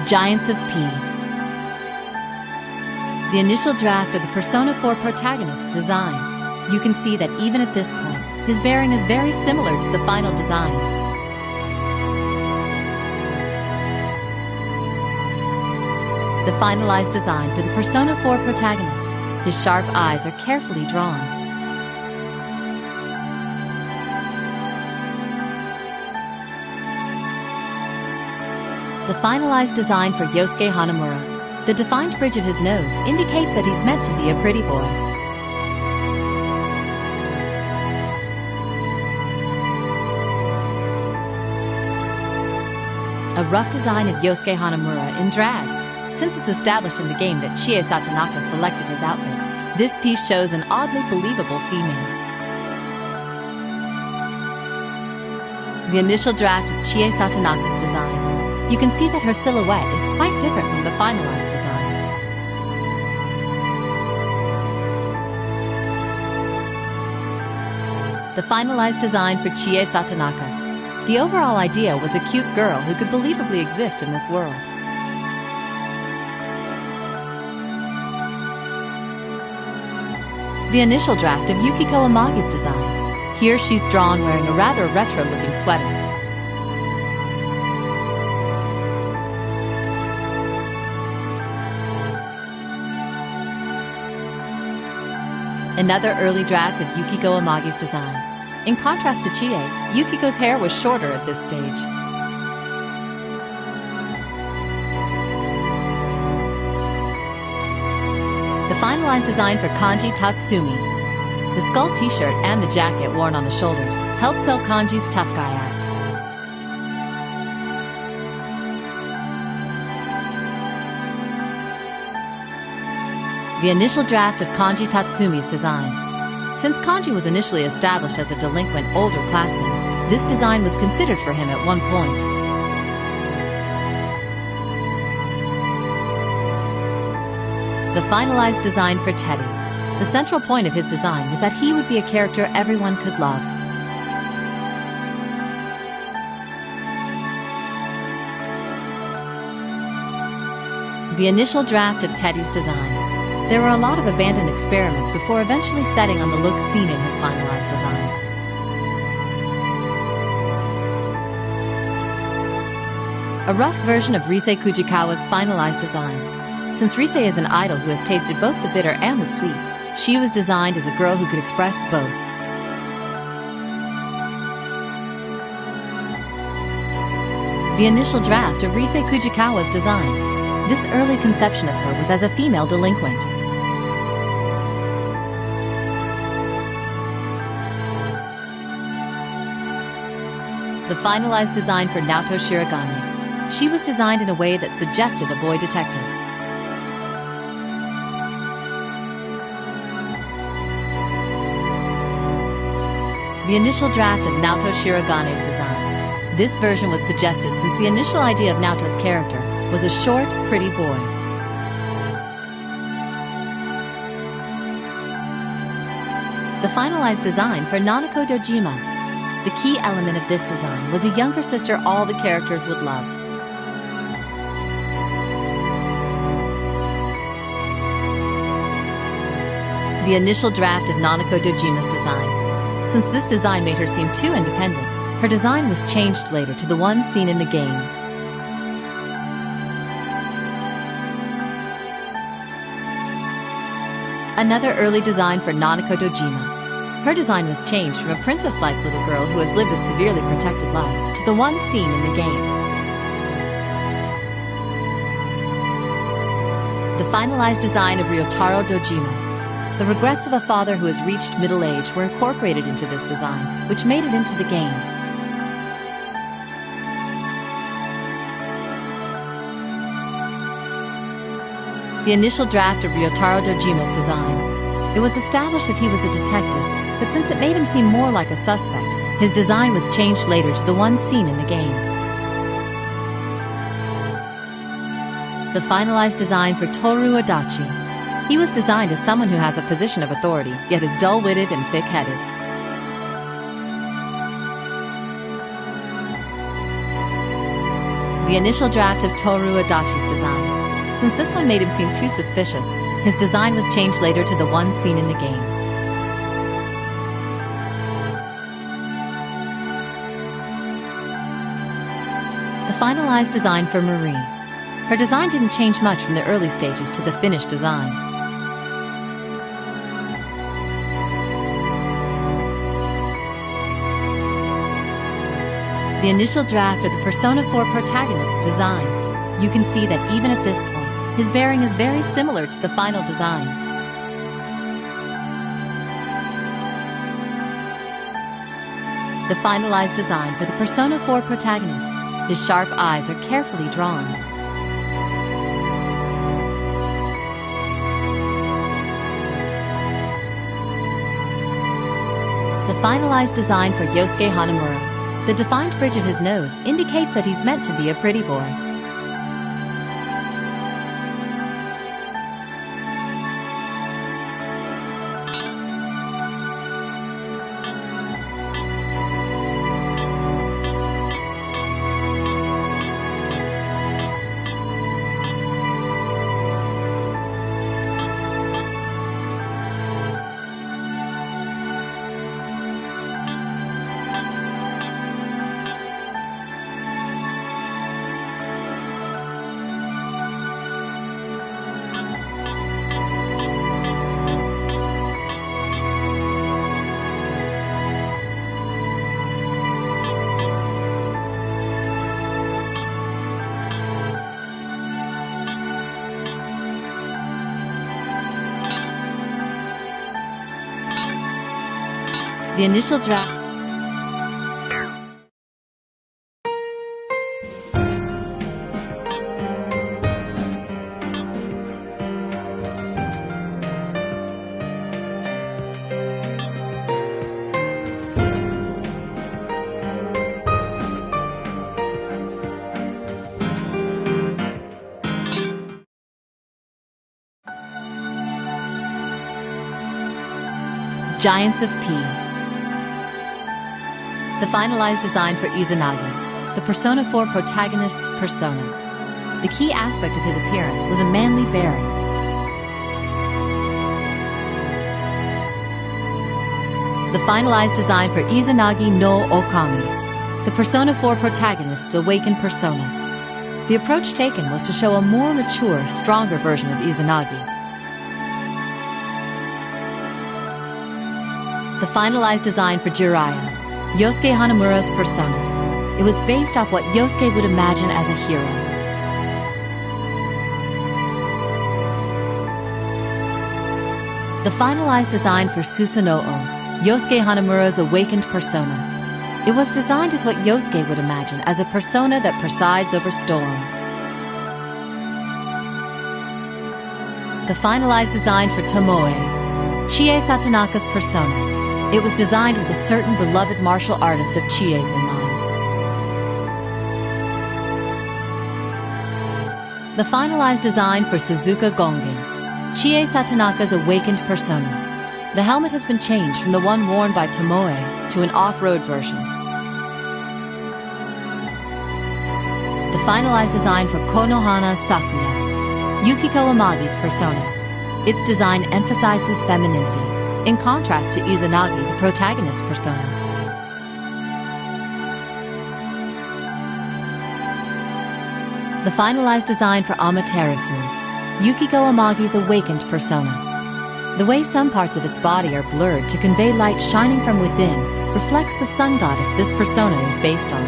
Giants of P. The initial draft of the Persona 4 protagonist design. You can see that even at this point, his bearing is very similar to the final designs. The finalized design for the Persona 4 protagonist. His sharp eyes are carefully drawn. The finalized design for Yosuke Hanamura. The defined bridge of his nose indicates that he's meant to be a pretty boy. A rough design of Yosuke Hanamura in drag. Since it's established in the game that Chie Satonaka selected his outfit, this piece shows an oddly believable female. The initial draft of Chie Satonaka's design. You can see that her silhouette is quite different from the finalized design. The finalized design for Chie Satonaka. The overall idea was a cute girl who could believably exist in this world. The initial draft of Yukiko Amagi's design. Here she's drawn wearing a rather retro-looking sweater. Another early draft of Yukiko Amagi's design. In contrast to Chie, Yukiko's hair was shorter at this stage. The finalized design for Kanji Tatsumi. The skull t-shirt and the jacket worn on the shoulders help sell Kanji's tough guy act. The initial draft of Kanji Tatsumi's design. Since Kanji was initially established as a delinquent older classman, this design was considered for him at one point. The finalized design for Teddy. The central point of his design was that he would be a character everyone could love. The initial draft of Teddy's design. There were a lot of abandoned experiments before eventually setting on the look seen in his finalized design. A rough version of Rise Kujikawa's finalized design. Since Rise is an idol who has tasted both the bitter and the sweet, she was designed as a girl who could express both. The initial draft of Rise Kujikawa's design. This early conception of her was as a female delinquent. The finalized design for Naoto Shirogane. She was designed in a way that suggested a boy detective. The initial draft of Naoto Shirogane's design. This version was suggested since the initial idea of Naoto's character was a short, pretty boy. The finalized design for Nanako Dojima. The key element of this design was a younger sister all the characters would love. The initial draft of Nanako Dojima's design. Since this design made her seem too independent, her design was changed later to the one seen in the game. Another early design for Nanako Dojima. Her design was changed from a princess-like little girl who has lived a severely protected life to the one seen in the game. The finalized design of Ryotaro Dojima. The regrets of a father who has reached middle age were incorporated into this design, which made it into the game. The initial draft of Ryotaro Dojima's design. It was established that he was a detective, but since it made him seem more like a suspect, his design was changed later to the one seen in the game. The finalized design for Toru Adachi. He was designed as someone who has a position of authority, yet is dull-witted and thick-headed. The initial draft of Toru Adachi's design. Since this one made him seem too suspicious, his design was changed later to the one seen in the game. The finalized design for Marie. Her design didn't change much from the early stages to the finished design. The initial draft of the Persona 4 protagonist design. You can see that even at this point, his bearing is very similar to the final designs. The finalized design for the Persona 4 protagonist. His sharp eyes are carefully drawn. The finalized design for Yosuke Hanamura. The defined bridge of his nose indicates that he's meant to be a pretty boy. The initial draft. Giants of P. The finalized design for Izanagi, the Persona 4 protagonist's persona. The key aspect of his appearance was a manly bearing. The finalized design for Izanagi no Okami, the Persona 4 protagonist's awakened persona. The approach taken was to show a more mature, stronger version of Izanagi. The finalized design for Jiraiya, Yosuke Hanamura's persona. It was based off what Yosuke would imagine as a hero. The finalized design for Susanoo, Yosuke Hanamura's awakened persona. It was designed as what Yosuke would imagine as a persona that presides over storms. The finalized design for Tomoe, Chie Satonaka's persona. It was designed with a certain beloved martial artist of Chie's in mind. The finalized design for Suzuka Gongen, Chie Satonaka's awakened persona. The helmet has been changed from the one worn by Tomoe to an off-road version. The finalized design for Konohana Sakuya, Yukiko Amagi's persona. Its design emphasizes femininity, in contrast to Izanagi, the protagonist's persona. The finalized design for Amaterasu, Yukiko Amagi's awakened persona. The way some parts of its body are blurred to convey light shining from within reflects the sun goddess this persona is based on.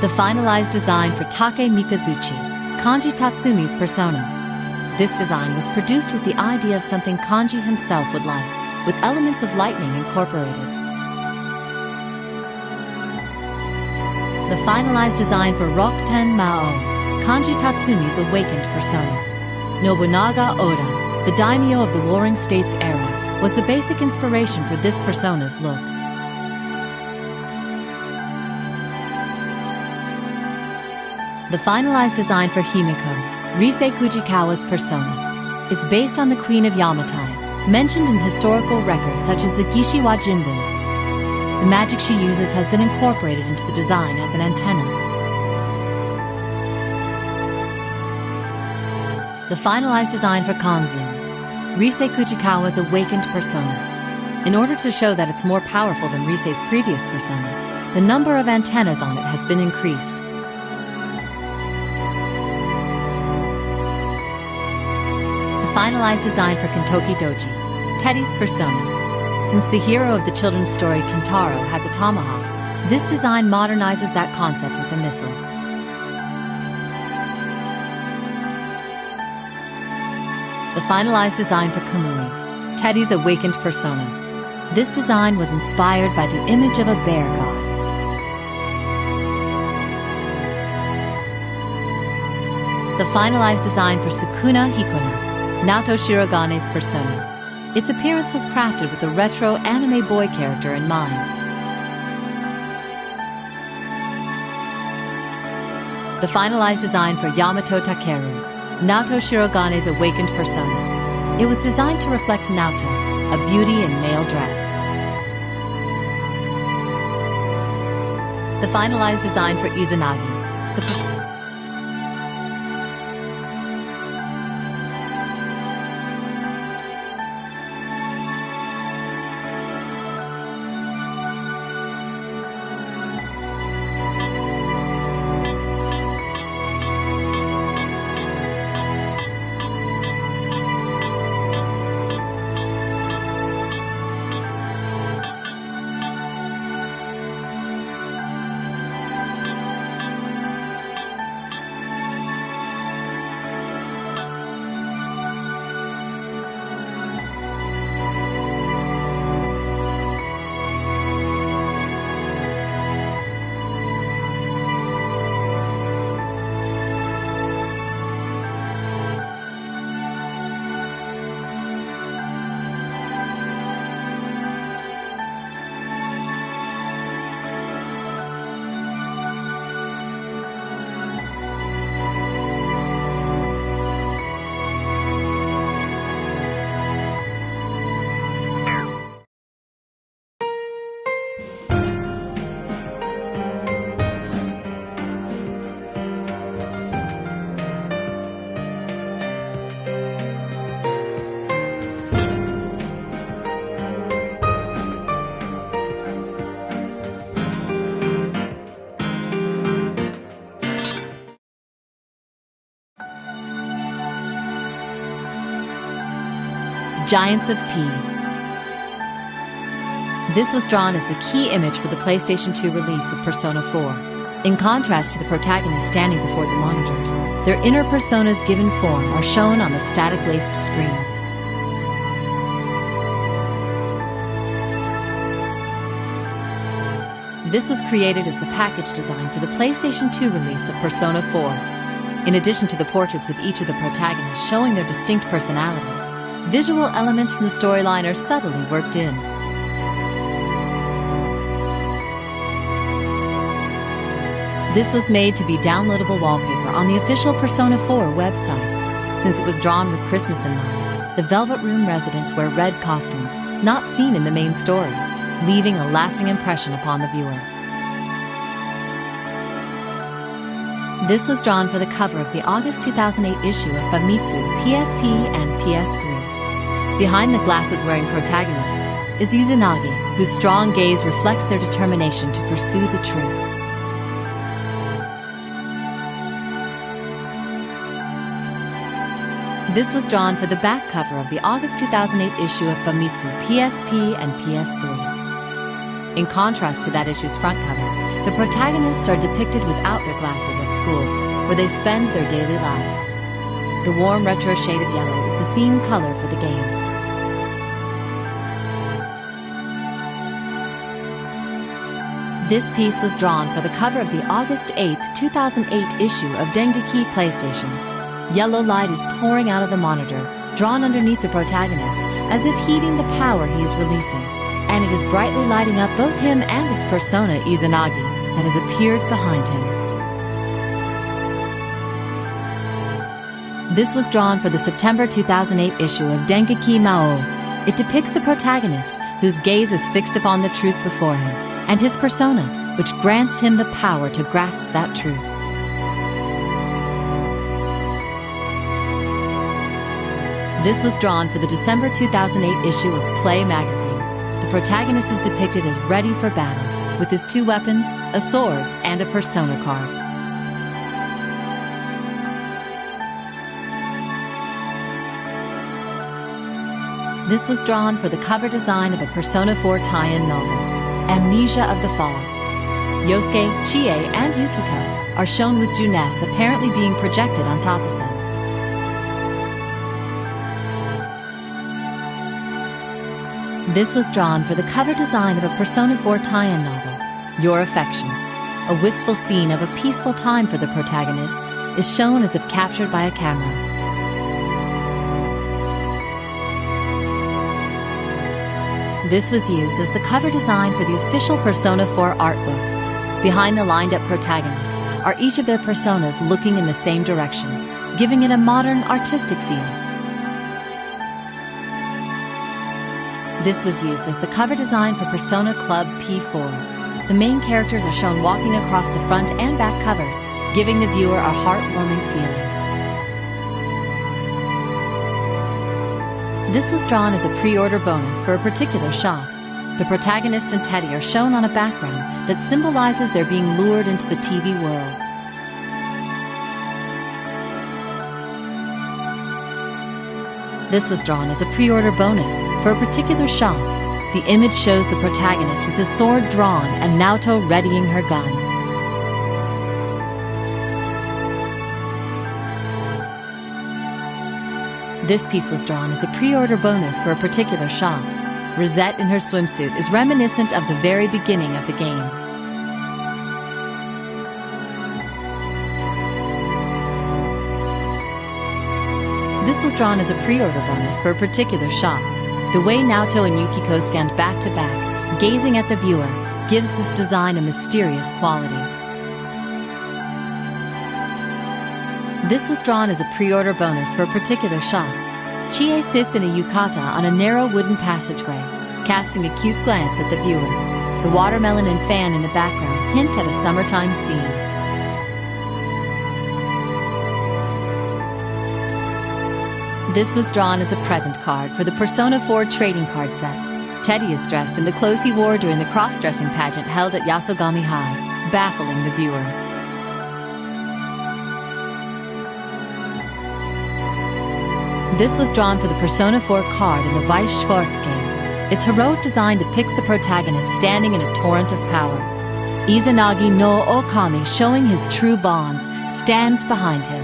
The finalized design for Take Mikazuchi, Kanji Tatsumi's persona. This design was produced with the idea of something Kanji himself would like, with elements of lightning incorporated. The finalized design for Rokuten Mao, Kanji Tatsumi's awakened persona. Nobunaga Oda, the daimyo of the Warring States era, was the basic inspiration for this persona's look. The finalized design for Himiko, Rise Fujikawa's persona. It's based on the Queen of Yamatai, mentioned in historical records such as the Gishiwa Jinden. The magic she uses has been incorporated into the design as an antenna. The finalized design for Kanzeon, Rise Kuchikawa's awakened persona. In order to show that it's more powerful than Rise's previous persona, the number of antennas on it has been increased. The finalized design for Kintoki Doji, Teddy's persona. Since the hero of the children's story Kintaro has a tomahawk, this design modernizes that concept with a missile. The finalized design for Kamui, Teddy's awakened persona. This design was inspired by the image of a bear god. The finalized design for Sukuna Hikona, Naoto Shirogane's persona. Its appearance was crafted with a retro anime boy character in mind. The finalized design for Yamato Takeru, Naoto Shirogane's awakened persona. It was designed to reflect Naoto, a beauty in male dress. The finalized design for Izanagi, the persona. Giants of P. This was drawn as the key image for the PlayStation 2 release of Persona 4. In contrast to the protagonists standing before the monitors, their inner personas given form are shown on the static-laced screens. This was created as the package design for the PlayStation 2 release of Persona 4. In addition to the portraits of each of the protagonists showing their distinct personalities, visual elements from the storyline are subtly worked in. This was made to be downloadable wallpaper on the official Persona 4 website. Since it was drawn with Christmas in mind, the Velvet Room residents wear red costumes, not seen in the main story, leaving a lasting impression upon the viewer. This was drawn for the cover of the August 2008 issue of Famitsu PSP and PS3. Behind the glasses-wearing protagonists is Izanagi, whose strong gaze reflects their determination to pursue the truth. This was drawn for the back cover of the August 2008 issue of Famitsu PSP and PS3. In contrast to that issue's front cover, the protagonists are depicted without their glasses at school, where they spend their daily lives. The warm retro shade of yellow is the theme color for the game. This piece was drawn for the cover of the August 8, 2008 issue of Dengeki PlayStation. Yellow light is pouring out of the monitor, drawn underneath the protagonist, as if heating the power he is releasing, and it is brightly lighting up both him and his persona Izanagi that has appeared behind him. This was drawn for the September 2008 issue of Dengeki Mao. It depicts the protagonist, whose gaze is fixed upon the truth before him, and his persona, which grants him the power to grasp that truth. This was drawn for the December 2008 issue of Play magazine. The protagonist is depicted as ready for battle, with his two weapons, a sword, and a persona card. This was drawn for the cover design of a Persona 4 tie-in novel, Amnesia of the Fall. Yosuke, Chie, and Yukiko are shown with Junes apparently being projected on top of them. This was drawn for the cover design of a Persona 4 tie-in novel, Your Affection. A wistful scene of a peaceful time for the protagonists is shown as if captured by a camera. This was used as the cover design for the official Persona 4 art book. Behind the lined-up protagonists are each of their personas looking in the same direction, giving it a modern, artistic feel. This was used as the cover design for Persona Club P4. The main characters are shown walking across the front and back covers, giving the viewer a heartwarming feeling. This was drawn as a pre-order bonus for a particular shop. The protagonist and Teddy are shown on a background that symbolizes their being lured into the TV world. This was drawn as a pre-order bonus for a particular shop. The image shows the protagonist with his sword drawn and Naoto readying her gun. This piece was drawn as a pre-order bonus for a particular shop. Rosette in her swimsuit is reminiscent of the very beginning of the game. This was drawn as a pre-order bonus for a particular shop. The way Naoto and Yukiko stand back to back, gazing at the viewer, gives this design a mysterious quality. This was drawn as a pre-order bonus for a particular shop. Chie sits in a yukata on a narrow wooden passageway, casting a cute glance at the viewer. The watermelon and fan in the background hint at a summertime scene. This was drawn as a present card for the Persona 4 trading card set. Teddy is dressed in the clothes he wore during the cross-dressing pageant held at Yasogami High, baffling the viewer. This was drawn for the Persona 4 card in the Weiss Schwarz game. Its heroic design depicts the protagonist standing in a torrent of power. Izanagi no Okami, showing his true bonds, stands behind him.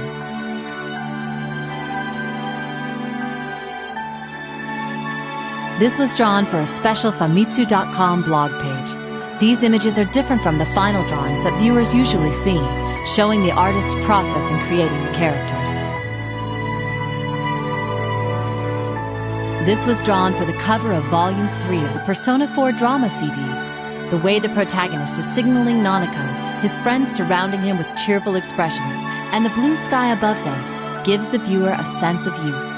This was drawn for a special Famitsu.com blog page. These images are different from the final drawings that viewers usually see, showing the artist's process in creating the characters. This was drawn for the cover of Volume 3 of the Persona 4 drama CDs. The way the protagonist is signaling Nanako, his friends surrounding him with cheerful expressions, and the blue sky above them gives the viewer a sense of youth.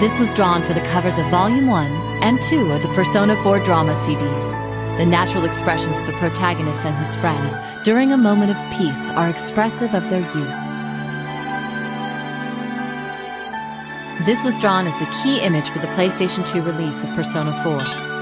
This was drawn for the covers of Volume 1 and 2 of the Persona 4 drama CDs. The natural expressions of the protagonist and his friends during a moment of peace are expressive of their youth. This was drawn as the key image for the PlayStation 2 release of Persona 4.